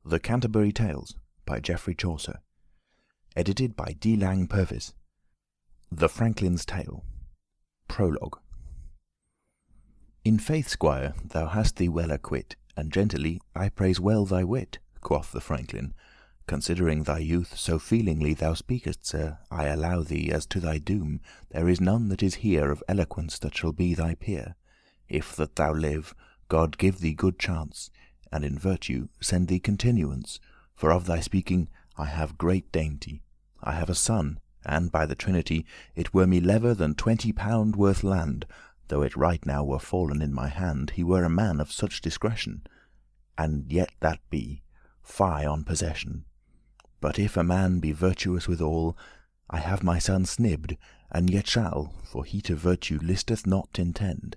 The Canterbury Tales by Geoffrey Chaucer. Edited by D. Lang Purvis. The Franklin's Tale. Prologue. In faith, squire, thou hast thee well acquit, and gentilly I praise well thy wit, quoth the Franklin. Considering thy youth, so feelingly thou speakest, sir, I allow thee, as to thy doom, there is none that is here of eloquence that shall be thy peer. If that thou live, God give thee good chance, and in virtue send thee continuance, for of thy speaking I have great dainty. I have a son, and by the Trinity, it were me lever than 20 pound worth land, though it right now were fallen in my hand, he were a man of such discretion, and yet that be, fie on possession. But if a man be virtuous withal, I have my son snibbed, and yet shall, for he to virtue listeth not intend,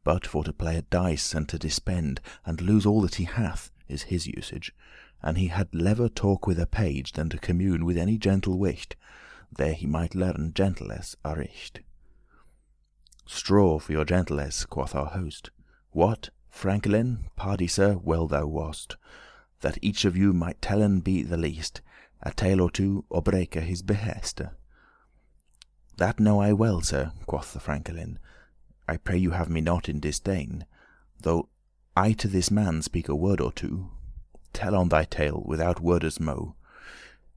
but for to play at dice, and to dispend, and lose all that he hath, is his usage, and he had lever talk with a page than to commune with any gentle wight. There he might learn gentleness aricht. Straw for your gentleness, quoth our host. What, Franklin, pardie sir, well thou wast, that each of you might tellen be the least, a tale or two, or breake his behest. That know I well, sir, quoth the Franklin. I pray you have me not in disdain, though I to this man speak a word or two. Tell on thy tale without wordes mo.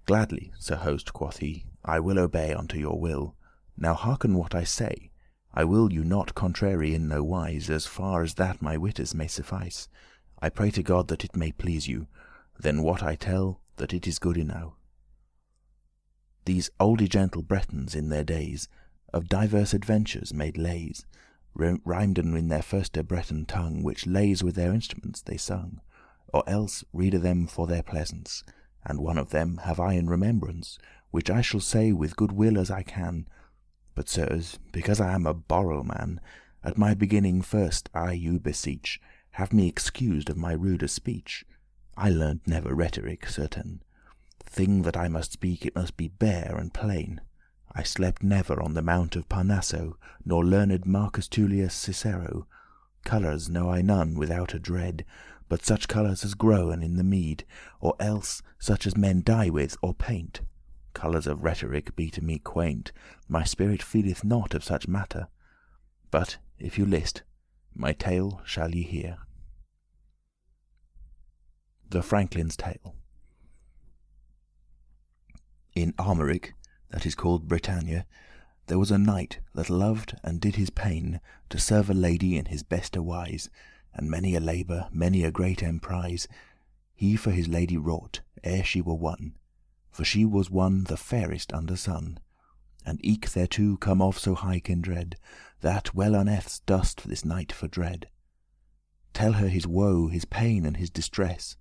Gladly, sir host, quoth he, I will obey unto your will. Now hearken what I say. I will you not contrary in no wise, as far as that my wittes may suffice. I pray to God that it may please you, then what I tell, that it is good enow. These oldie gentle Bretons in their days of diverse adventures made lays, rhymeden in their firste Breton tongue, which lays with their instruments they sung, or else reade them for their pleasance, and one of them have I in remembrance, which I shall say with good will as I can. But, sirs, because I am a borrow man, at my beginning first I you beseech, have me excused of my rude speech. I learned never rhetoric, certain. Thing that I must speak, it must be bare and plain. I slept never on the mount of Parnasso, nor learned Marcus Tullius Cicero. Colours know I none without a dread, but such colours as growen in the mead, or else such as men dye with or paint. Colours of rhetoric be to me quaint, my spirit feeleth not of such matter. But if you list, my tale shall ye hear. The Franklin's Tale. In Arviragus, that is called Britannia, there was a knight that loved and did his pain to serve a lady in his beste wise, and many a labour, many a great emprise, he for his lady wrought, ere she were won, for she was one the fairest under sun, and eke thereto come of so high kindred, that well unnethes dost this knight for dread. Tell her his woe, his pain, and his distress,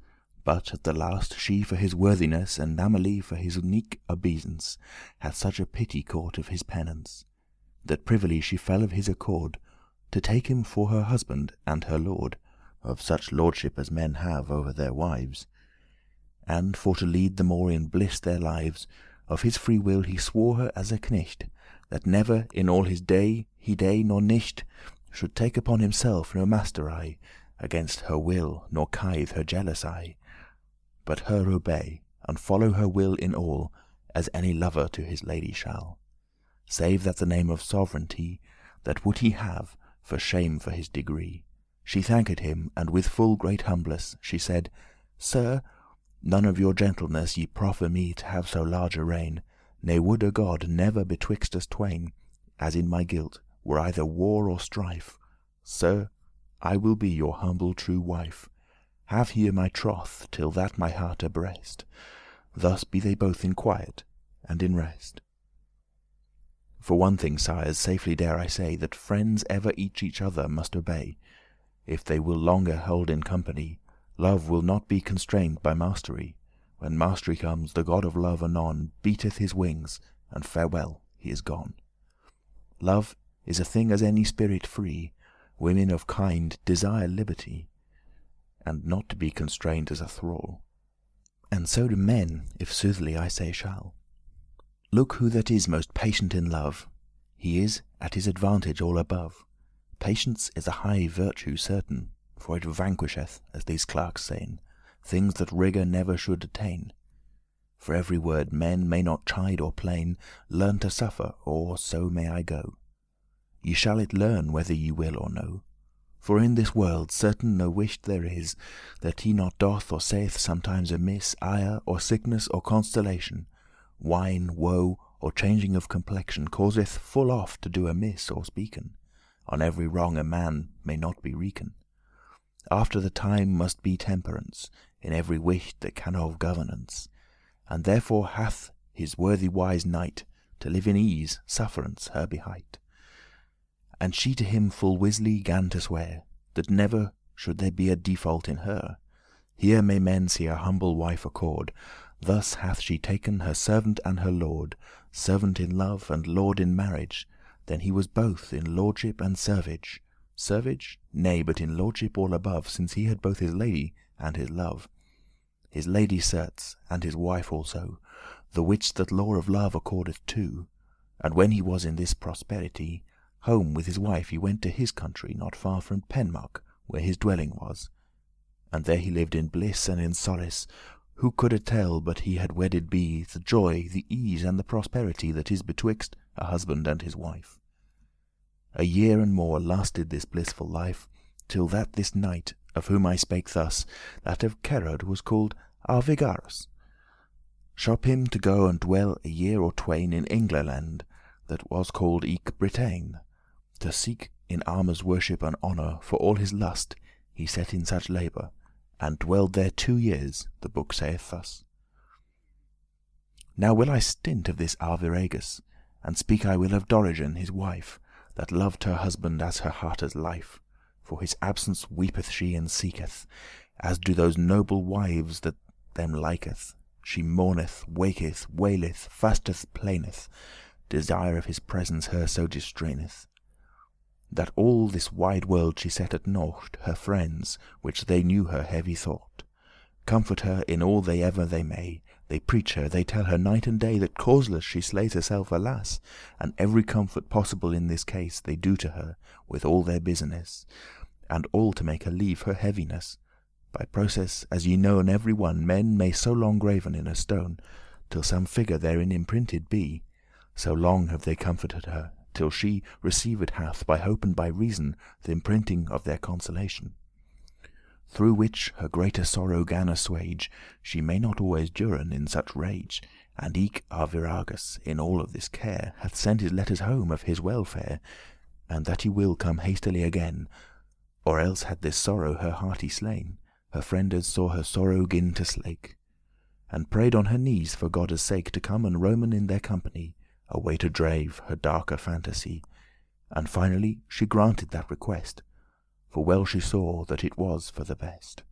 but at the last she for his worthiness, and namely for his unique obeisance, hath such a pity caught of his penance, that privily she fell of his accord, to take him for her husband and her lord, of such lordship as men have over their wives. And for to lead the more in bliss their lives, of his free will he swore her as a knecht, that never in all his day he day nor nicht should take upon himself no mastery against her will, nor kithe her jealous eye, but her obey, and follow her will in all, as any lover to his lady shall. Save that the name of sovereignty, that would he have, for shame for his degree. She thanked him, and with full great humbless she said, Sir, none of your gentleness ye proffer me to have so large a reign, ne would a God never betwixt us twain, as in my guilt, were either war or strife. Sir, I will be your humble true wife. Have here my troth, till that my heart abreast. Thus be they both in quiet and in rest. For one thing, sires, safely dare I say, that friends ever each other must obey. If they will longer hold in company, love will not be constrained by mastery. When mastery comes, the god of love anon beateth his wings, and farewell, he is gone. Love is a thing as any spirit free. Women of kind desire liberty, and not to be constrained as a thrall. And so do men, if soothly I say shall. Look who that is most patient in love. He is at his advantage all above. Patience is a high virtue certain, for it vanquisheth, as these clerks sayn, things that rigour never should attain. For every word men may not chide or plain, learn to suffer, or so may I go. Ye shall it learn whether ye will or no. For in this world certain no wish there is, that he not doth or saith sometimes amiss, ire, or sickness, or constellation, wine, woe, or changing of complexion, causeth full oft to do amiss or speaken. On every wrong a man may not be recon. After the time must be temperance, in every wish that can of governance. And therefore hath his worthy wise knight to live in ease, sufferance her behight. And she to him full wisely gan to swear, that never should there be a default in her. Here may men see a humble wife accord. Thus hath she taken her servant and her lord, servant in love and lord in marriage. Then he was both in lordship and servage. Servage? Nay, but in lordship all above, since he had both his lady and his love. His lady certes, and his wife also, the which that law of love accordeth to. And when he was in this prosperity, home with his wife he went to his country, not far from Penmark, where his dwelling was. And there he lived in bliss and in solace. Who coulde tell but he had wedded be the joy, the ease, and the prosperity that is betwixt a husband and his wife. A year and more lasted this blissful life, till that this knight, of whom I spake thus, that of Cerrod was called Arviragus, shop him to go and dwell a year or twain in Engleland, that was called eke Bretagne, to seek in armour's worship and honour. For all his lust he set in such labour, and dwelled there 2 years, the book saith thus. Now will I stint of this Arviragus, and speak I will of Dorigen his wife, that loved her husband as her hearte's life. For his absence weepeth she and seeketh, as do those noble wives that them liketh. She mourneth, waketh, waileth, fasteth, plaineth. Desire of his presence her so distraineth, that all this wide world she set at naught. Her friends, which they knew her heavy thought, comfort her in all they ever they may. They preach her, they tell her night and day, that causeless she slays herself, alas. And every comfort possible in this case they do to her, with all their business, and all to make her leave her heaviness. By process, as ye know, and every one, men may so long graven in a stone, till some figure therein imprinted be. So long have they comforted her, till she received hath, by hope and by reason, the imprinting of their consolation. Through which her greater sorrow gan assuage. She may not always duren in such rage. And eke Arviragus, in all of this care, hath sent his letters home of his welfare, and that he will come hastily again, or else had this sorrow her hearty slain. Her friendes saw her sorrow gin to slake, and prayed on her knees for Godde's sake to come and roamen in their company, away to drave her darker fantasy. And finally she granted that request, for well she saw that it was for the best.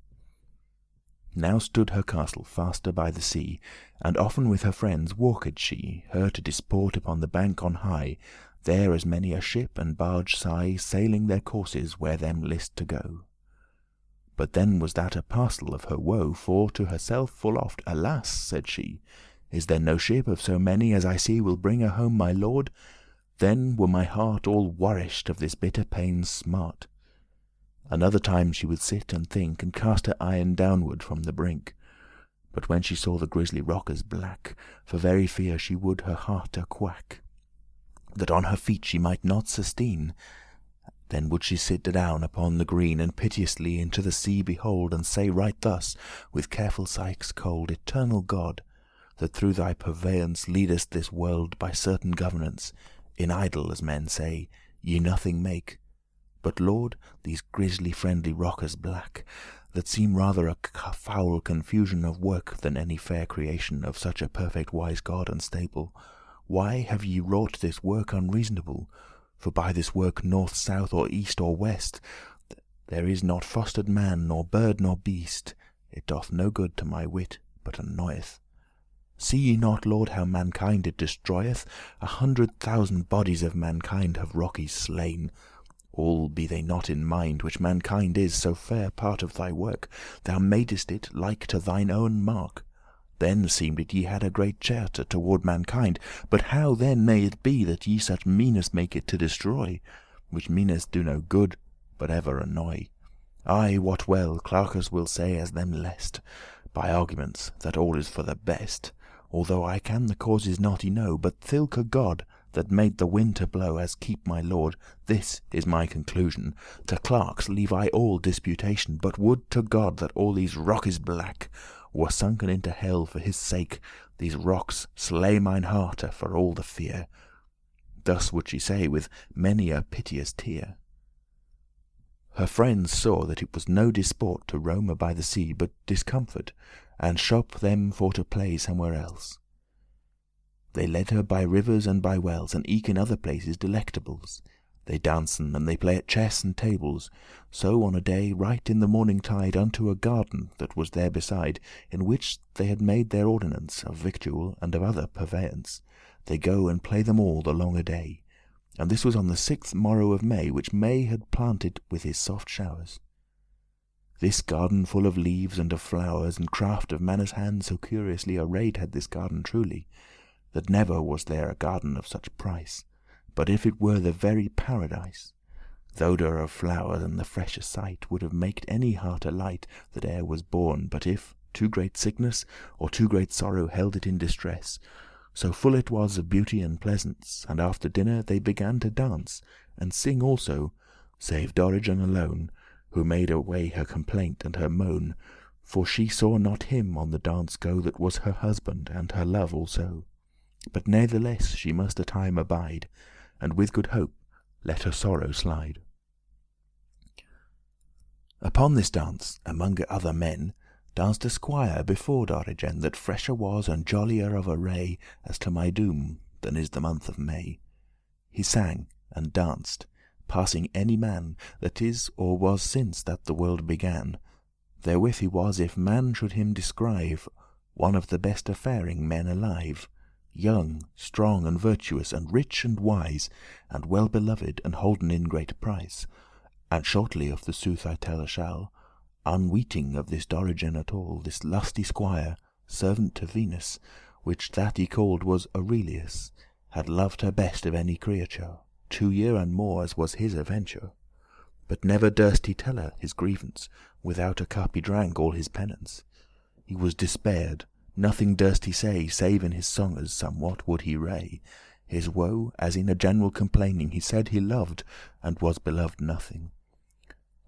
Now stood her castle faster by the sea, and often with her friends walked she, her to disport upon the bank on high. There as many a ship and barge sigh, sailing their courses where them list to go. But then was that a parcel of her woe, for to herself full oft, alas, said she, is there no ship of so many as I see will bring her home my lord? Then were my heart all warished of this bitter pain's smart. Another time she would sit and think, and cast her eyen downward from the brink. But when she saw the grisly rockers black, for very fear she would her heart quack, that on her feet she might not sustain, then would she sit down upon the green, and piteously into the sea behold, and say right thus, with careful sighs cold: Eternal God, that through thy purveyance leadest this world by certain governance, in idle, as men say, ye nothing make. But Lord, these grisly friendly rockers black, that seem rather a foul confusion of work than any fair creation of such a perfect wise God and stable, why have ye wrought this work unreasonable? For by this work north, south, or east, or west, there is not fostered man, nor bird, nor beast. It doth no good to my wit, but annoyeth. See ye not, Lord, how mankind it destroyeth? 100,000 bodies of mankind have rockies slain. All be they not in mind, which mankind is so fair part of thy work. Thou madest it like to thine own mark. Then seemed it ye had a great charter toward mankind. But how then may it be that ye such meanness make it to destroy, which meanness do no good, but ever annoy? I wot well clerkes will say as them lest, by arguments, that all is for the best, although I can the causes not know, but thilke God that made the wind to blow as keep my lord, this is my conclusion. To clerks leave I all disputation, but would to God that all these rockes black were sunken into hell for his sake. These rocks slay mine hearte for all the fear. Thus would she say with many a piteous tear. Her friends saw that it was no disport to roam by the sea, but discomfort, and shop them for to play somewhere else. They led her by rivers and by wells, and eke in other places delectables. They dancen, and they play at chess and tables. So on a day, right in the morning tide, unto a garden that was there beside, in which they had made their ordinance of victual and of other purveyance, they go and play them all the longe day. And this was on the 6th morrow of May, which May had planted with his soft showers. This garden full of leaves and of flowers, and craft of manne's hand, so curiously arrayed had this garden truly, that never was there a garden of such price, but if it were the very paradise. The odour of flowers and the freshe sight would have maked any heart alight that e'er was born, but if too great sickness or too great sorrow held it in distress, so full it was of beauty and pleasance. And after dinner they began to dance and sing also, save Dorigen alone, who made away her complaint and her moan, for she saw not him on the dance go that was her husband and her love also. But natheless she must a time abide, and with good hope let her sorrow slide. Upon this dance, among other men, danced a squire before Dorigen, that fresher was and jollier of array as to my doom than is the month of May. He sang and danced, passing any man that is or was since that the world began. Therewith he was, if man should him descrive, one of the best faring men alive, young, strong, and virtuous, and rich and wise, and well beloved, and holden in great price. And shortly of the sooth I telle shall, unweeting of this Dorigen at all, this lusty squire, servant to Venus, which that he called was Aurelius, had loved her best of any creature, 2 year and more as was his aventure. But never durst he tell her his grievance, without a cup he drank all his penance. He was despaired, nothing durst he say, save in his songes somewhat would he ray his woe, as in a general complaining he said he loved, and was beloved nothing.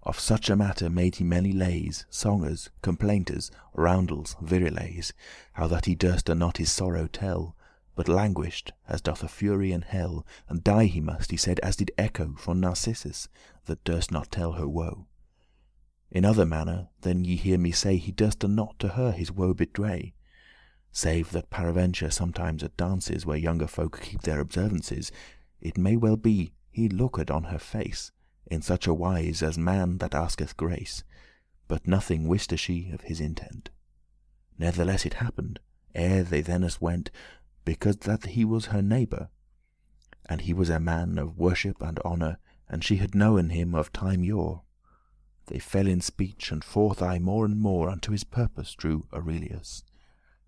Of such a matter made he many lays, songes, complainters, roundels, viriles, how that he durst not his sorrow tell, but languished as doth a fury in hell, and die he must, he said, as did Echo for Narcissus, that durst not tell her woe. In other manner than ye hear me say, he durst not to her his woe betray, save that paraventure sometimes at dances, where younger folk keep their observances, it may well be he looked on her face, in such a wise as man that asketh grace, but nothing wiste she of his intent. Nevertheless it happened, ere they thennes went, because that he was her neighbour, and he was a man of worship and honour, and she had knowen him of time yore. They fell in speech, and forth aye more and more unto his purpose drew Aurelius.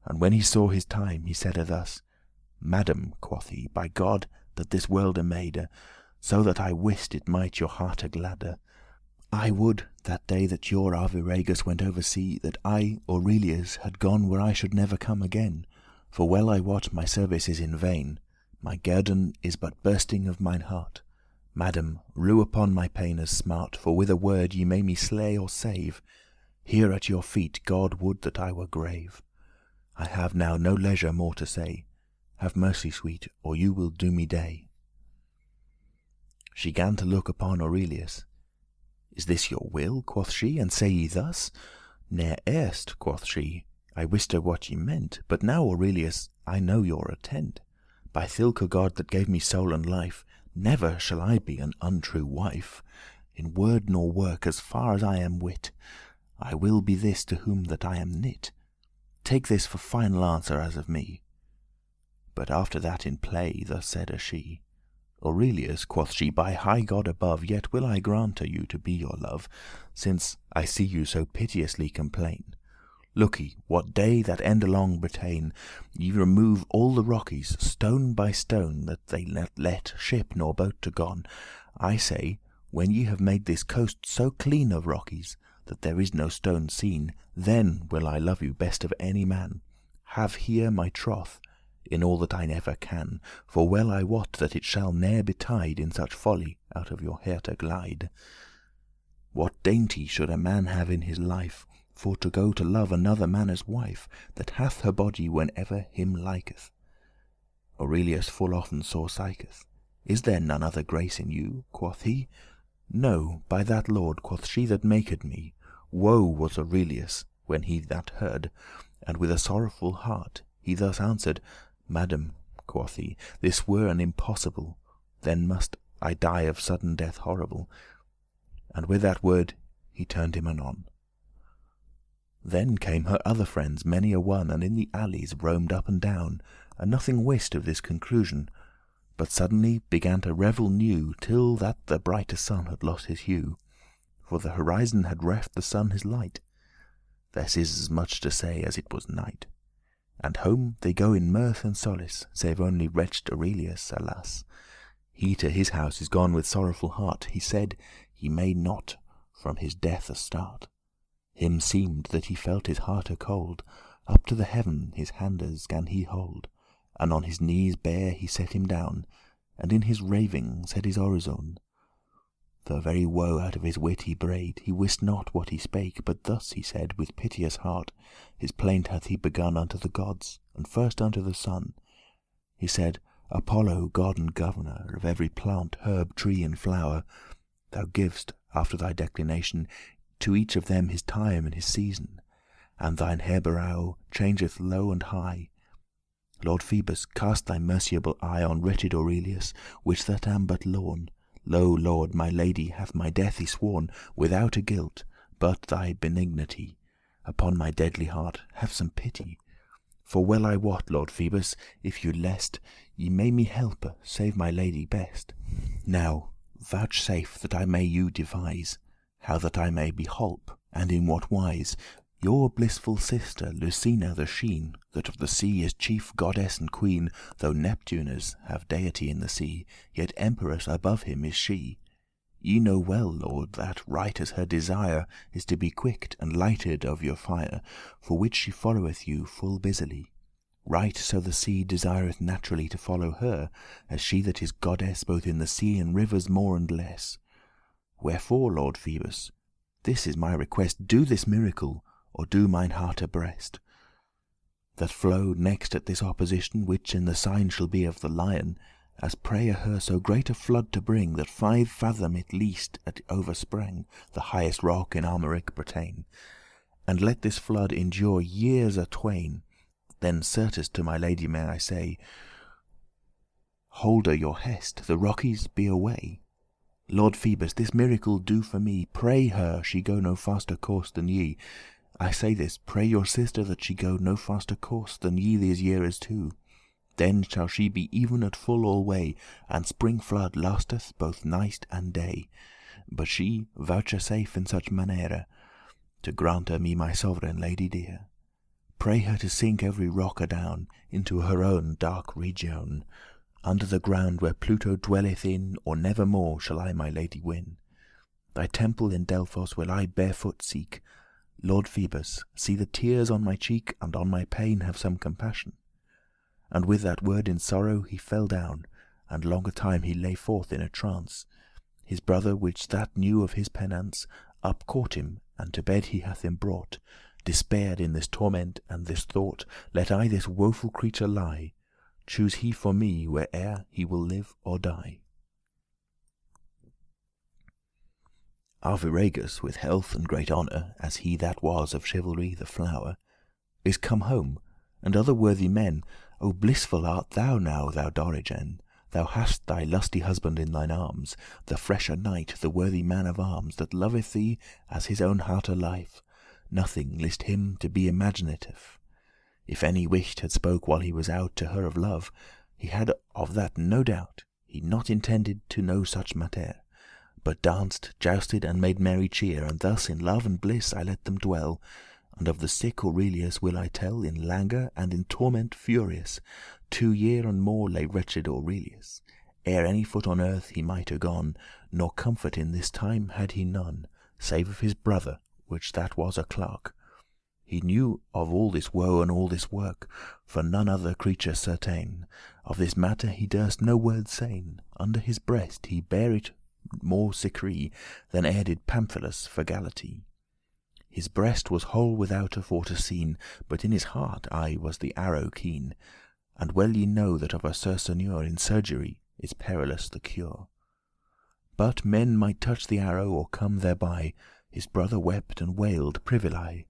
And when he saw his time, he said thus, "Madam," quoth he, "by God that this worlde made, so that I wist it might your hearte gladde, I would, that day that your Arviragus went over sea, that I, Aurelius, had gone where I should never come again. For well I wot my service is in vain, my guerdon is but bursting of mine heart. Madam, rue upon my pain as smart, for with a word ye may me slay or save. Here at your feet God would that I were grave. I have now no leisure more to say. Have mercy, sweet, or you will do me day." She gan to look upon Aurelius. "Is this your will?" quoth she, "and say ye thus?" "Ne'er erst," quoth she, "I wiste what ye meant, but now, Aurelius, I know your intent. By thilke God that gave me soul and life, never shall I be an untrue wife. In word nor work, as far as I am wit, I will be this to whom that I am knit. Take this for final answer as of me." But after that in play thus said she, "Aurelius," quoth she, "by high God above, yet will I grant to you to be your love, since I see you so piteously complain. Lookye, what day that endelong Bretagne, ye remove all the rockies, stone by stone, that they let ship nor boat to gon, I say, When ye have made this coast so clean of rockies, that there is no stone seen, then will I love you best of any man. Have here my troth, in all that I never can, for well I wot that it shall ne'er betide in such folly out of your hair to glide. What dainty should a man have in his life, for to go to love another manne's wife, that hath her body whenever him liketh? Aurelius full often sore siketh. Is there none other grace in you? Quoth he. No, by that Lord, quoth she that maked me. Woe was Aurelius when he that heard, and with a sorrowful heart he thus answered, Madam, quoth he, this were an impossible, then must I die of sudden death horrible. And with that word he turned him anon. Then came her other friends many a one, and in the alleys roamed up and down, and nothing wist of this conclusion, but suddenly began to revel new, till that the brighter sun had lost his hue, for the horizon had reft the sun his light. This is as much to say as it was night. And home they go in mirth and solace, save only wretched Aurelius, alas! He to his house is gone with sorrowful heart. He said he may not from his death astart. Him seemed that he felt his heart a cold. Up to the heaven his handes gan he hold, and on his knees bare he set him down, and in his raving said his orison. The very woe out of his wit he brayed, he wist not what he spake, but thus he said with piteous heart. His plaint hath he begun unto the gods, and first unto the sun. He said, Apollo, god and governor of every plant, herb, tree, and flower, thou givest, after thy declination, to each of them his time and his season, and thine hairbrow changeth low and high. Lord Phoebus, cast thy merciable eye on wretched Aurelius, which that am but lorn. Lo, Lord, my lady hath my death y sworn, without a guilt, but thy benignity. Upon my deadly heart have some pity. For well I wot, Lord Phoebus, if you lest, ye may me helpe, save my lady best. Now vouchsafe that I may you devise, how that I may be holp, and in what wise. Your blissful sister Lucina the Sheen, that of the sea is chief goddess and queen, though Neptunus have deity in the sea, yet empress above him is she. Ye know well, Lord, that right as her desire is to be quicked and lighted of your fire, for which she followeth you full busily. Right so the sea desireth naturally to follow her, as she that is goddess both in the sea and rivers more and less. Wherefore, Lord Phoebus, this is my request, do this miracle, or do mine heart a breast, that flow next at this opposition, which in the sign shall be of the lion, as prayer her so great a flood to bring, that 5 fathom at least it oversprang the highest rock in Armoric Bretagne. And let this flood endure years a twain. Then certes to my lady may I say, Holder your hest, the rockies be away. Lord Phoebus, this miracle do for me, pray her she go no faster course than ye. I say this, pray your sister that she go no faster course than ye these years too. Then shall she be even at full all way, and spring flood lasteth both night and day. But she vouchsafe in such manere to grant her me my sovereign lady dear. Pray her to sink every rock adown into her own dark region, under the ground where Pluto dwelleth in, or never more shall I my lady win. Thy temple in Delphos will I barefoot seek. Lord Phoebus, see the tears on my cheek, and on my pain have some compassion. And with that word in sorrow he fell down, and long a time he lay forth in a trance. His brother, which that knew of his penance, up caught him, and to bed he hath him brought. Despaired in this torment and this thought, let I this woeful creature lie. Choose he for me where'er he will live or die. Arviragus, with health and great honour, as he that was of chivalry the flower, is come home, and other worthy men. O blissful art thou now, thou Dorigen! Thou hast thy lusty husband in thine arms, the fresher knight, the worthy man of arms, that loveth thee as his own hearte life. Nothing list him to be imaginative. If any wight had spoke while he was out to her of love, he had of that no doubt. He not intended to know such matter, but danced, jousted, and made merry cheer, and thus in love and bliss I let them dwell. And of the sick Aurelius will I tell, in languor and in torment furious. 2 year and more lay wretched Aurelius. ere any foot on earth he might have gone, nor comfort in this time had he none, save of his brother, which that was a clerk. He knew of all this woe and all this work, for none other creature certain. Of this matter he durst no word sayn. Under his breast he bare it more secree than e'er did Pamphilus for Galatie. His breast was whole withoute for to seen, but in his heart aye was the arrow keen. And well ye know that of a Sir in surgery is perilous the cure. But men might touch the arrow or come thereby. His brother wept and wailed privily,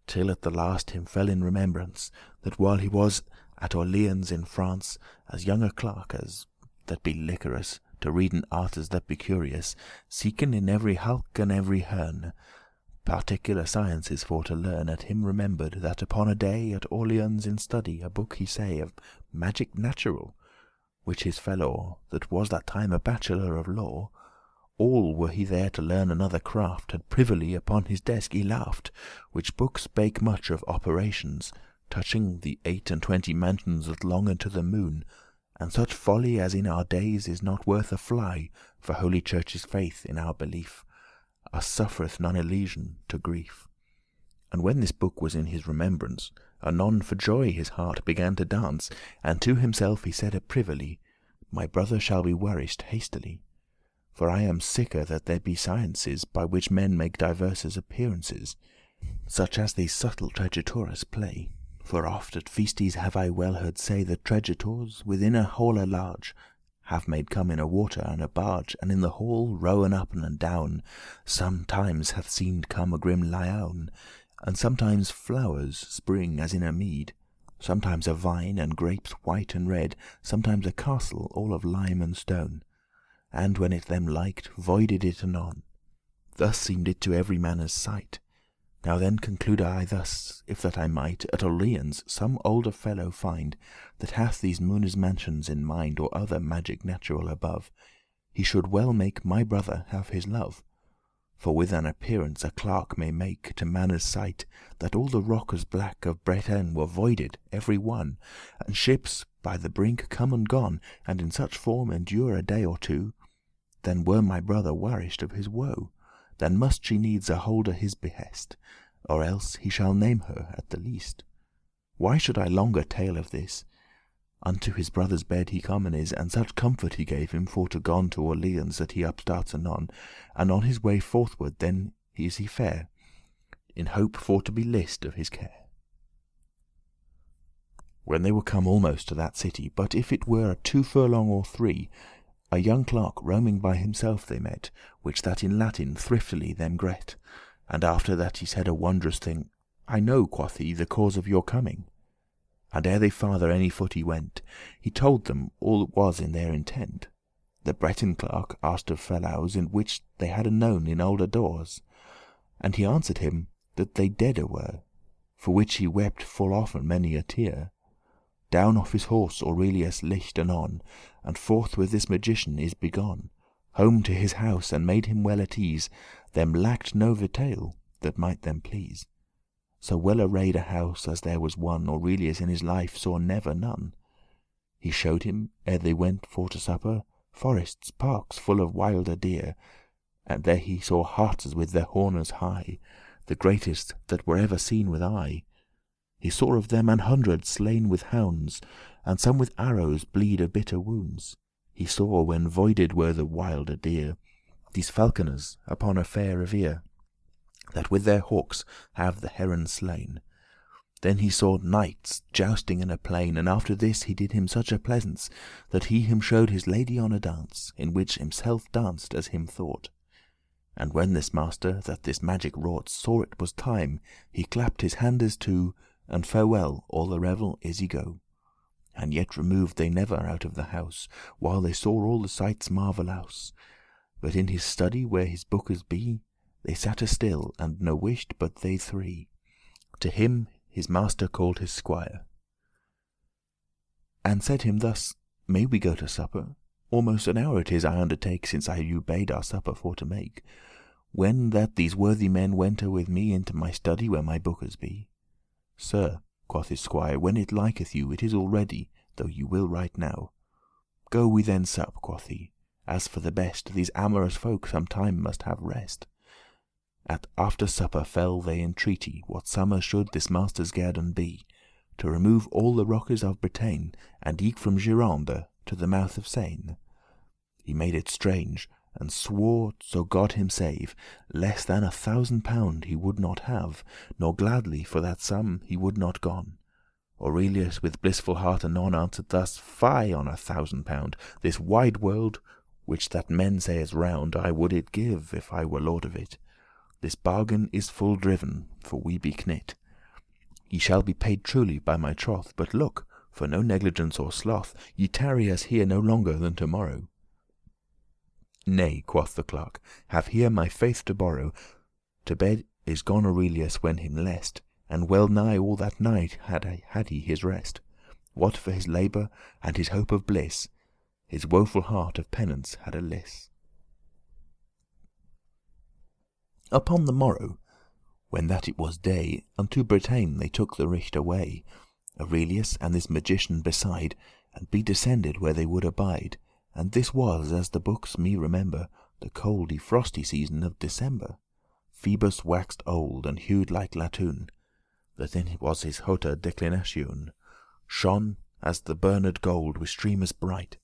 till at the last him fell in remembrance that while he was at Orleans in France, as young a clerk as that be liquorous, to read in artes that be curious, seeken in every hulk and every herne, particular sciences for to learn, at him remembered that upon a day at Orleans in study a book he say of magic natural, which his fellow, that was that time a bachelor of law, all were he there to learn another craft, had privily upon his desk he laughed, which book spake much of operations, touching the 28 mansions that long unto the moon, and such folly as in our days is not worth a fly, for Holy Church's faith in our belief, us suffereth none elision to grief. And when this book was in his remembrance, anon for joy his heart began to dance, and to himself he said privily, my brother shall be nourished hastily. For I am sicker that there be sciences by which men make diverses appearances, such as these subtle tregetours play. For oft at feasties have I well heard say that tregetours within a hall large have made come in a water and a barge, and in the hall rowen up and down. Sometimes hath seemed come a grim lion, and sometimes flowers spring as in a mead, sometimes a vine and grapes white and red, sometimes a castle all of lime and stone, and when it them liked, voided it anon. Thus seemed it to every manne's sight. Now then conclude I thus, if that I might at Orleans some older fellow find that hath these mooners' mansions in mind, or other magic natural above, he should well make my brother have his love. For with an appearance a clerk may make to manner's sight that all the rockers black of Bretagne were voided every one, and ships by the brink come and gone, and in such form endure a day or two. Then were my brother nourished of his woe, then must she needs holder his behest, or else he shall name her at the least. Why should I longer tale of this? Unto his brother's bed he comen is, and such comfort he gave him for to gone to Orleans that he upstarts anon, and on his way forthward then is he fair, in hope for to be list of his care. When they were come almost to that city, but if it were 2 furlong or 3, a young clerk roaming by himself they met, which that in Latin thriftily them gret. And after that he said a wondrous thing. I know, quoth he, the cause of your coming. And ere they farther any foot he went, he told them all that was in their intent. The Breton clerk asked of fellows in which they had known in older doors, and he answered him that they deader were, for which he wept full often many a tear. Down off his horse Aurelius licht anon, and forth with this magician is begone, home to his house, and made him well at ease. Them lacked no victual that might them please. So well arrayed a house as there was one, Aurelius in his life saw never none. He showed him, ere they went for to supper, forests, parks full of wilder deer, and there he saw harts with their horners high, the greatest that were ever seen with eye. He saw of them 100 slain with hounds, and some with arrows bleed of bitter wounds. He saw, when voided were the wilder deer, these falconers upon a fair revere, that with their hawks have the heron slain. Then he saw knights jousting in a plain, and after this he did him such a pleasance, that he him showed his lady on a dance, in which himself danced as him thought. And when this master that this magic wrought saw it was time, he clapped his handes to, and farewell all the revel is he go. And yet removed they never out of the house, while they saw all the sights marvellous. But in his study where his bookes be, they sat still, and no wished but they 3. To him his master called his squire, and said him thus, May we go to supper? Almost an hour it is, I undertake, since you bade our supper for to make. When that these worthy men wenter with me into my study where my bookes be. Sir, quoth his squire, when it liketh you, it is all ready, though you will right now. Go we then sup," quoth he. "As for the best, these amorous folk some time must have rest." At after supper fell they in treaty what summer should this master's guerdon be, to remove all the rockes of Bretagne, and eke from Gironde to the mouth of Seine. He made it strange, and swore, so God him save, less than 1,000 he would not have, nor gladly for that sum he would not gon. Aurelius with blissful heart anon answered thus: "Fie on 1,000! This wide world, which that men say is round, I would it give, if I were lord of it. This bargain is full driven, for we be knit. Ye shall be paid truly by my troth, but look, for no negligence or sloth, ye tarry us here no longer than tomorrow." "Nay," quoth the clerk, "have here my faith to borrow. To bed is gone Aurelius when him lest, and well nigh all that night had he his rest. What for his labour and his hope of bliss, his woeful heart of penance had a liss." Upon the morrow, when that it was day, unto Bretagne they took the richt away, Aurelius and this magician beside, and be descended where they would abide. And this was, as the books me remember, the coldy frosty season of December. Phoebus waxed old and hued like latoun, that in was his hotter declination, shone as the burned gold with streamers bright,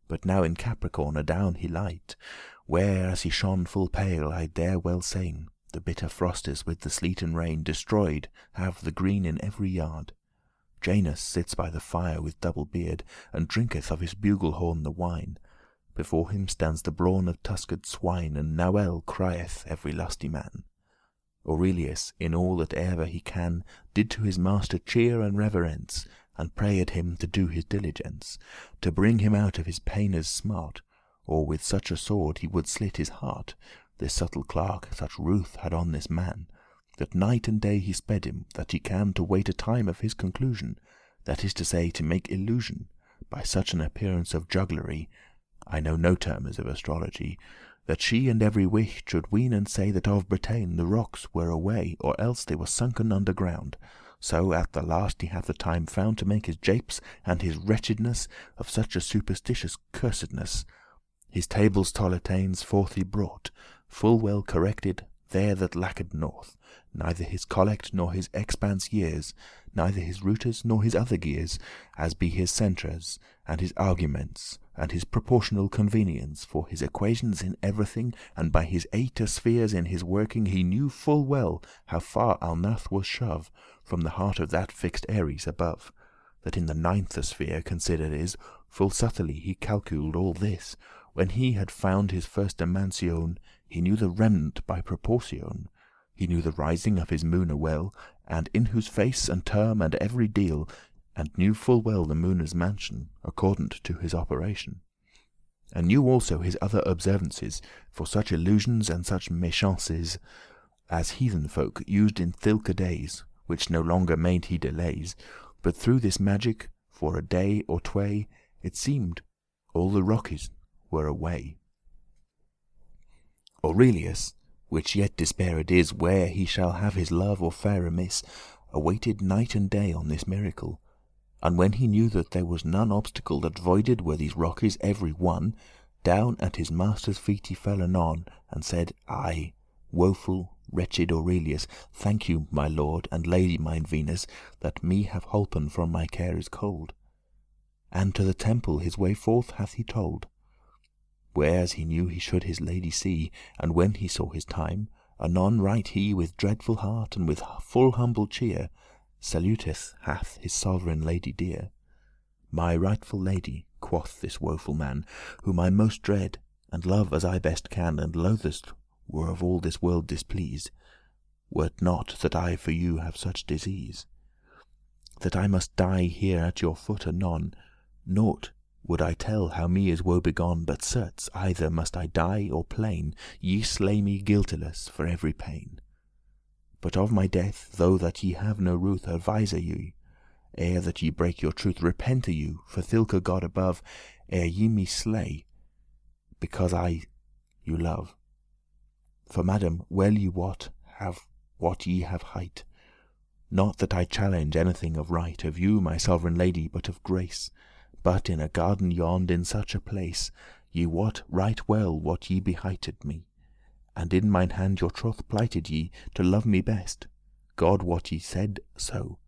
but now in Capricorn adown he light, where as he shone full pale, I dare well sayn, the bitter frostes with the sleet and rain destroyed have the green in every yard. Janus sits by the fire with double beard, and drinketh of his bugle horn the wine. Before him stands the brawn of tusked swine, and Noel crieth every lusty man. Aurelius, in all that ever he can, did to his master cheer and reverence, and prayed him to do his diligence, to bring him out of his paine's smart, or with such a sword he would slit his heart. This subtle clerk such ruth had on this man, that night and day he sped him, that he can to wait a time of his conclusion, that is to say, to make illusion, by such an appearance of jugglery, I know no terms of astrology, that she and every wight should ween and say that of Bretagne the rocks were away, or else they were sunken underground. So at the last he hath the time found to make his japes and his wretchedness of such a superstitious cursedness. His tables toletaines forth he brought, full well corrected, there that lacked north, neither his collect nor his expanse years, neither his routers nor his other gears, as be his centres, and his arguments, and his proportional convenience, for his equations in everything, and by his 8 spheres in his working he knew full well how far Alnath was shove from the heart of that fixed Aries above, that in the 9th sphere considered is, full subtly he calculed all this. When he had found his first dimension, he knew the remnant by proportion. He knew the rising of his moone well, and in whose face and term and every deal, and knew full well the moone's mansion, accordant to his operation. And knew also his other observances, for such illusions and such méchances as heathen folk used in thilke days, which no longer made he delays, but through this magic, for a day or tway, it seemed all the rockes were away. Aurelius, which yet despaired is where he shall have his love or fare amiss, awaited night and day on this miracle. And when he knew that there was none obstacle that voided were these rockes every one, down at his master's feet he fell anon, and said, "Aye, woeful, wretched Aurelius, thank you, my lord and lady mine Venus, that me have holpen from my cares cold." And to the temple his way forth hath he told, whereas he knew he should his lady see, and when he saw his time, anon right he with dreadful heart and with full humble cheer saluteth hath his sovereign lady dear. "My rightful lady," quoth this woeful man, "whom I most dread, and love as I best can, and loathest were of all this world displeased, were't not that I for you have such disease, that I must die here at your foot anon. Naught would I tell how me is woe begone, but certes either must I die or plain, ye slay me guiltiless for every pain. But of my death, though that ye have no ruth, advise ye, ere that ye break your truth, repent you, for thilke God above, ere ye me slay, because I you love. For madam, well ye wot what ye have hight, not that I challenge anything of right of you, my sovereign lady, but of grace. But in a garden yond, in such a place, ye wot right well what ye behighted me, and in mine hand your troth plighted ye, to love me best. God wot ye said so.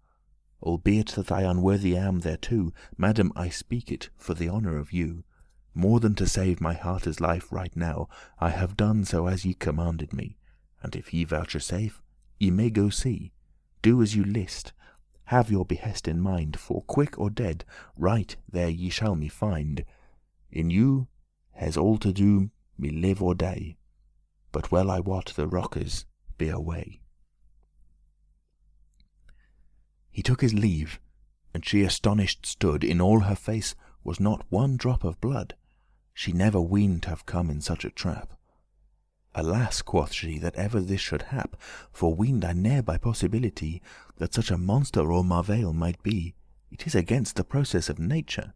Albeit that I unworthy am thereto, madam, I speak it for the honour of you. More than to save my hearte's life right now, I have done so as ye commanded me. And if ye vouchsafe, ye may go see. Do as you list. Have your behest in mind, for quick or dead, right there ye shall me find. In you has all to do me live or die, but well I wot the rockers be away. He took his leave, and she astonished stood. In all her face was not one drop of blood. She never weened to have come in such a trap. Alas, quoth she, that ever this should hap, for weened I ne'er by possibility that such a monster or marvail might be. It is against the process of nature.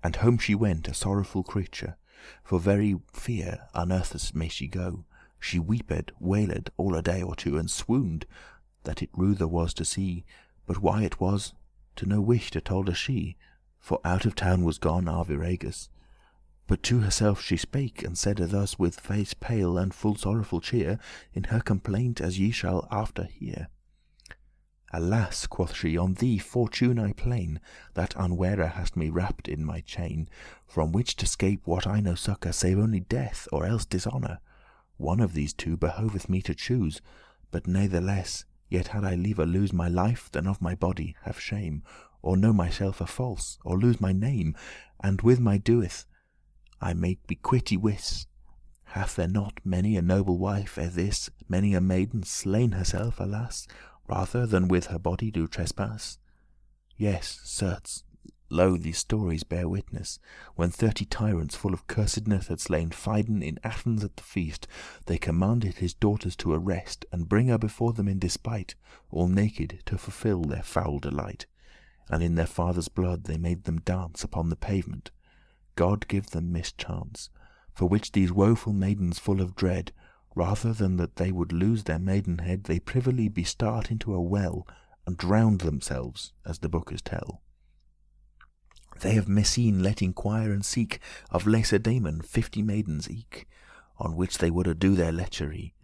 And home she went, a sorrowful creature, for very fear unearthes may she go. She weeped, wailed all a day or two, and swooned, that it ruther was to see, but why it was, to no wish to told her she, for out of town was gone Arviragus. But to herself she spake, and said thus with face pale and full sorrowful cheer, in her complaint as ye shall after hear. Alas, quoth she, on thee fortune I plain, that unware hast me wrapped in my chain, from which to scape what I no succour, save only death, or else dishonour. One of these two behoveth me to choose, but natheless, yet had I liever lose my life than of my body have shame, or know myself a false, or lose my name, and with my doeth I may be quitty wis. Hath there not many a noble wife ere this, many a maiden slain herself, alas, rather than with her body do trespass? Yes, certes, lo, these stories bear witness. When 30 tyrants full of cursedness had slain Phidon in Athens at the feast, they commanded his daughters to arrest, and bring her before them in despite, all naked, to fulfil their foul delight. And in their father's blood they made them dance upon the pavement. God give them mischance, for which these woeful maidens full of dread, rather than that they would lose their maidenhead, they privily be start into a well, and drowned themselves, as the bookers tell. They have meseen let inquire and seek of Lacedaemon 50 maidens eke, on which they would do their lechery.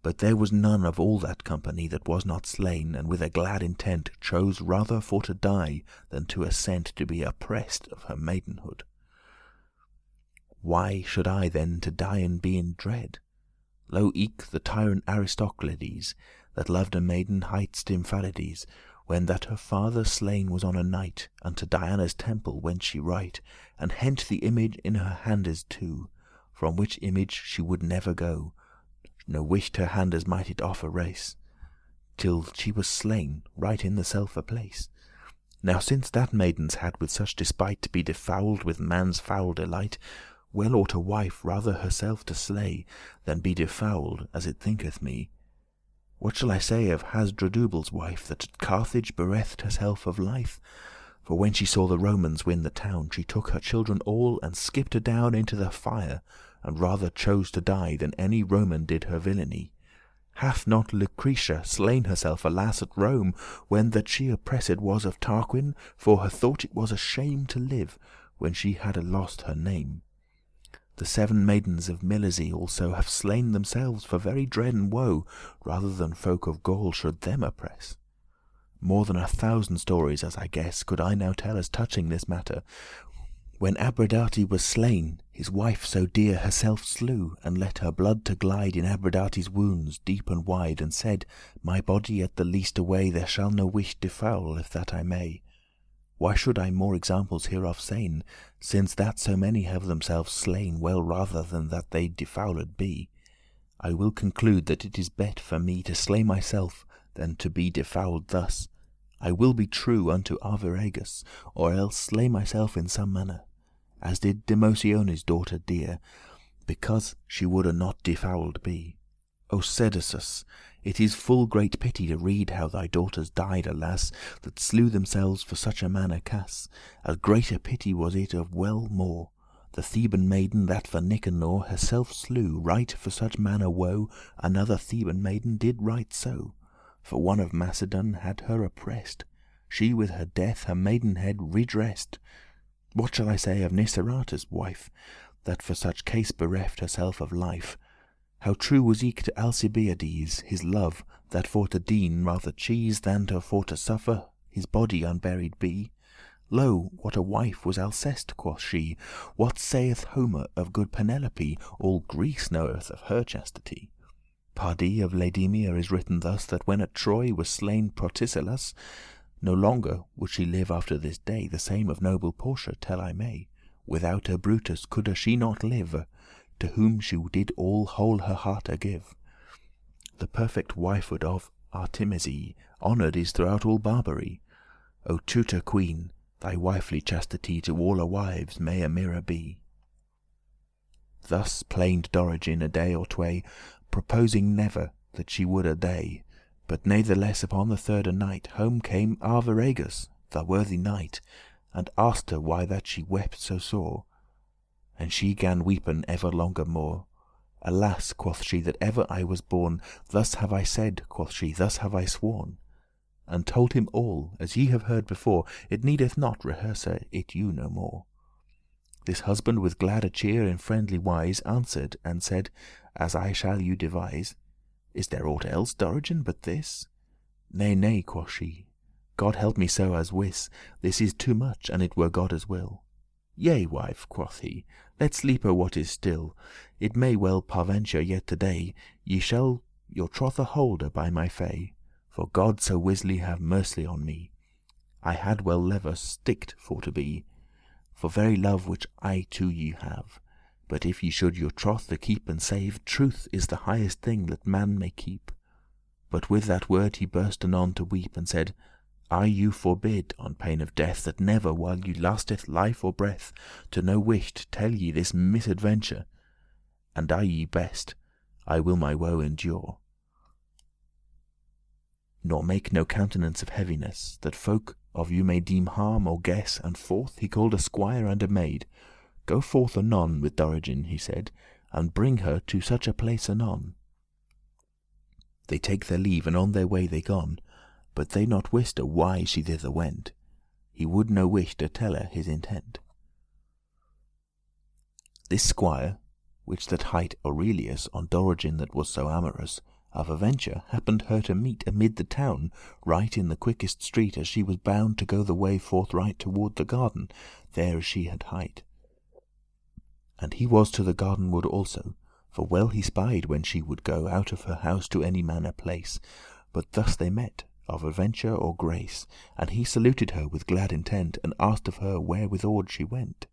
But there was none of all that company that was not slain, and with a glad intent chose rather for to die than to assent to be oppressed of her maidenhood. Why should I then to die and be in dread? Lo, eke the tyrant Aristoclides, that loved a maiden hight Stymphalides, when that her father slain was on a night, unto Diana's temple went she right, and hent the image in her handes too, from which image she would never go, no wished her handes might it off erase, till she was slain right in the selfe place. Now since that maidens had with such despite to be defouled with man's foul delight, well ought a wife rather herself to slay than be defouled, as it thinketh me. What shall I say of Hasdrubal's wife, that at Carthage bereft herself of life? For when she saw the Romans win the town, she took her children all and skipped down into the fire, and rather chose to die than any Roman did her villainy. Hath not Lucretia slain herself, alas, at Rome, when that she oppressed was of Tarquin, for her thought it was a shame to live, when she had lost her name? The 7 maidens of Milesie also have slain themselves for very dread and woe, rather than folk of Gaul should them oppress. More than 1,000 stories, as I guess, could I now tell as touching this matter. When Abradate was slain, his wife so dear herself slew, and let her blood to glide in Abradate's wounds deep and wide, and said, my body at the least away there shall no wish defoul, if that I may. Why should I more examples hereof sayn, since that so many have themselves slain well rather than that they defouled be? I will conclude that it is bet for me to slay myself than to be defouled thus. I will be true unto Arviragus, or else slay myself in some manner, as did Demotione's daughter dear, because she woulde not defouled be. O Sedasus, it is full great pity to read how thy daughters died, alas, that slew themselves for such a manner cas. As great a pity was it of well more, the Theban maiden that for Nicanor herself slew, right for such manner woe, another Theban maiden did right so. For one of Macedon had her oppressed, she with her death her maidenhead redressed. What shall I say of Niceratus' wife, that for such case bereft herself of life? How true was eke to Alcibiades his love, that for to dean rather cheese than for to suffer his body unburied be? Lo, what a wife was Alceste, quoth she. What saith Homer of good Penelope? All Greece knoweth of her chastity. Pardie, of Laedamia is written thus, that when at Troy was slain Protesilaus, no longer would she live after this day. The same of noble Portia tell I may. Without her Brutus coulde she not live, to whom she did all whole her hearte give. The perfect wifehood of Artemisy honoured is throughout all Barbary. O tutor queen, thy wifely chastity to all her wives may a mirror be. Thus plained Dorigen a day or tway, proposing never that she would a day. But natheless upon the thirde night home came Arviragus, the worthy knight, and asked her why that she wept so sore. And she gan weepen ever longer more. Alas, quoth she, that ever I was born. Thus have I said, quoth she, thus have I sworn. And told him all, as ye have heard before. It needeth not rehearse it you no more. This husband with gladder cheer in friendly wise answered and said, as I shall you devise. Is there aught else, Dorigen, but this? Nay, nay, quoth she, God help me so as wis. This is too much, and it were Godde's will. Yea, wife, quoth he, let sleepe what is still. It may well parventure yet today ye shall your trothe holde by my fay. For God so wisly have mercy on me. I had well lever sticked for to be, for very love which I to ye have. But if ye should your trothe keep and save, truth is the highest thing that man may keep. But with that word he burst anon to weep, and said, I you forbid, on pain of death, that never, while you lasteth life or breath, to no wight tell ye this misadventure. And I ye best, I will my woe endure. Nor make no countenance of heaviness, that folk of you may deem harm or guess. And forth he called a squire and a maid. Go forth anon with Dorigen, he said, and bring her to such a place anon. They take their leave, and on their way they gone, but they not wiste why she thither went. He would no wish to tell her his intent. This squire, which that hight Aurelius on Dorigen that was so amorous, of a venture happened her to meet amid the town, right in the quickest street, as she was bound to go the way forthright toward the garden, there as she had hight. And he was to the garden ward also, for well he spied when she would go out of her house to any manner place. But thus they met, of adventure or grace, and he saluted her with glad intent, and asked of her wherewithal she went.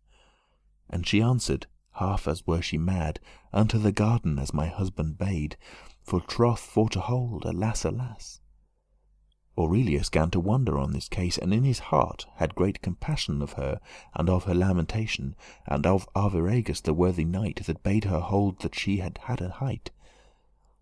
And she answered, half as were she mad, unto the garden as my husband bade, for troth for to hold, alas, alas. Aurelius gan to wonder on this case, and in his heart had great compassion of her, and of her lamentation, and of Arviragus the worthy knight, that bade her hold that she had had a height.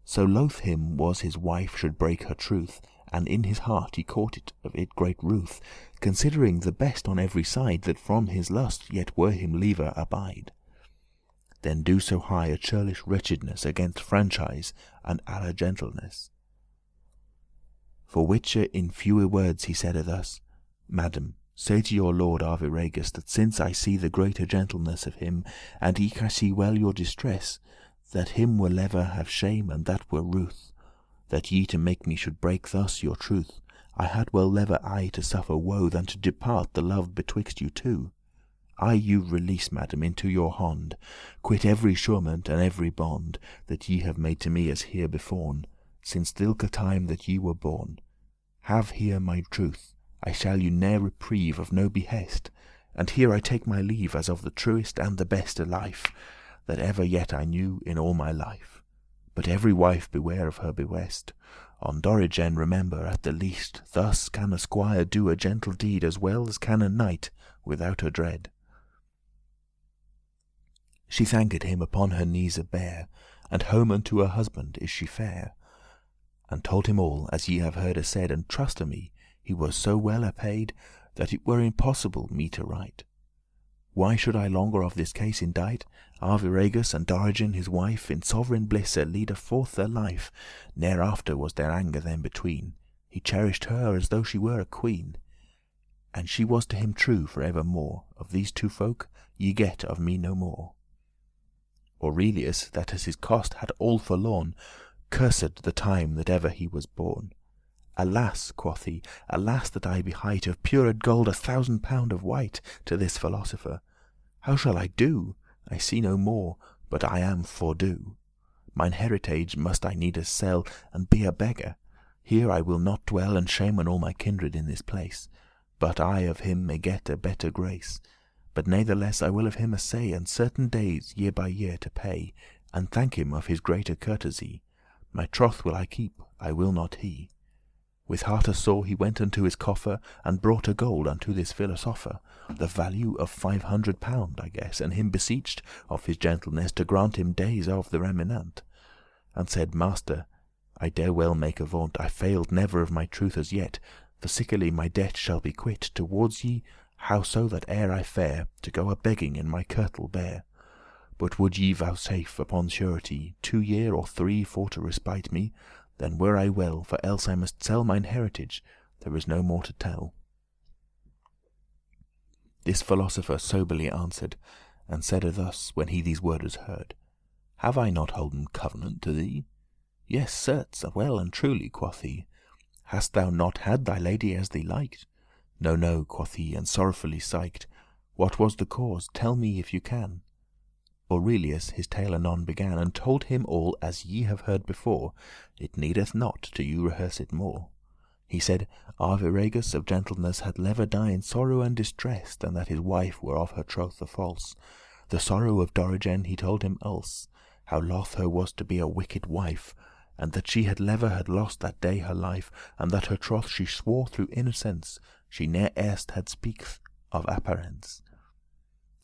So loath him was his wife should break her truth, and in his heart he courted of it great ruth, considering the best on every side, that from his lust yet were him liever abide. Then do so high a churlish wretchedness against franchise and alla gentleness. For which in fewer words he said thus, Madam, say to your lord Arviragus, that since I see the greater gentleness of him, and eke I see well your distress, that him will lever have shame, and that were ruth, that ye to make me should break thus your truth. I had well lever I to suffer woe, than to depart the love betwixt you two. I you release, madam, into your hond, quit every surement and every bond that ye have made to me as here beforn, since thilke time that ye were born. Have here my truth, I shall you ne'er reprieve of no behest, and here I take my leave as of the truest and the beste life that ever yet I knew in all my life. But every wife beware of her bewest. On Dorigen remember at the least, thus can a squire do a gentle deed as well as can a knight without a dread. She thanked him upon her knees bare, and home unto her husband is she fare, and told him all as ye have heard her said, and truste me, he was so well apaid that it were impossible me to write. Why should I longer of this case indite? Arviragus and Dorigen his wife in sovereign bliss leade forth their life, ne'er after was there anger them between. He cherished her as though she were a queen. and she was to him true for evermore. Of these two folk ye get of me no more. Aurelius, that as his cost had all forlorn, cursed the time that ever he was born. Alas, quoth he, alas that I be hight of pured gold 1,000 pound of white to this philosopher. How shall I do? I see no more, but I am fordue. Mine heritage must I needes sell, and be a beggar. Here I will not dwell, and shamen all my kindred in this place. But I of him may get a better grace. But natheless I will of him assay, and certain days year by year to pay, and thank him of his greater courtesy. My troth will I keep, I will not he. With hearte sore he went unto his coffer, and brought a gold unto this philosopher, the value of 500 pound, I guess, and him beseeched of his gentleness to grant him days of the remenant, and said, Master, I dare well make avaunt, I failed never of my truth as yet, for sickerly my debt shall be quit towards ye, howso that ere I fare, to go a begging in my kirtle bare. But would ye vouchsafe upon surety 2 year or 3 for to respite me, then were I well, for else I must sell mine heritage, there is no more to tell. This philosopher soberly answered, and said thus, when he these wordes heard, Have I not holden covenant to thee? Yes, certes, well and truly, quoth he. Hast thou not had thy lady as thee liked? No, no, quoth he, and sorrowfully siked. What was the cause? Tell me if you can. Aurelius his tale anon began, and told him all as ye have heard before. It needeth not to you rehearse it more. He said, Arviragus of gentleness had lever die in sorrow and distress, than that his wife were of her troth false. The sorrow of Dorigen he told him else, how loth her was to be a wicked wife, and that she had lever had lost that day her life, and that her troth she swore through innocence, she ne'er erst had speaked of apparence.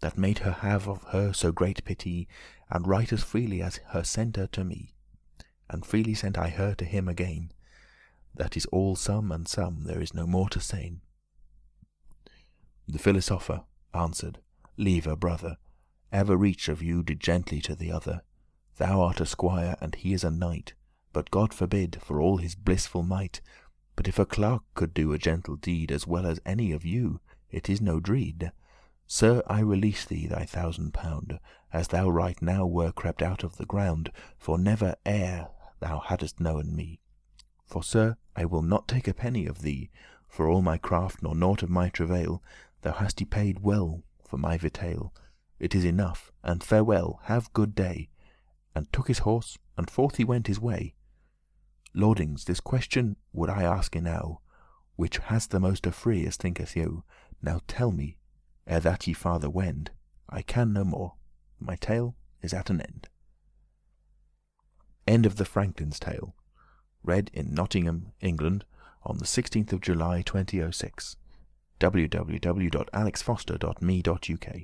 That made her have of her so great pity, and right as freely as her sent her to me. And freely sent I her to him again. That is all sum and sum, there is no more to say. The philosopher answered, Lever, brother, ever each of you did gently to the other. Thou art a squire, and he is a knight, but God forbid, for all his blissful might. But if a clerk could do a gentle deed as well as any of you, it is no dread. Sir, I release thee thy 1,000 pound, as thou right now were crept out of the ground, for never ere thou hadst known me. For, sir, I will not take a penny of thee, for all my craft nor naught of my travail. Thou hast y paid well for my vitail. It is enough, and farewell, have good day. And took his horse, and forth he went his way. Lordings, this question would I ask enow, which has the most affree as thinketh you. Now tell me, ere that ye farther wend, I can no more. My tale is at an end. End of the Franklin's Tale. Read in Nottingham, England, on the 16th of July 2006. www.alexfoster.me.uk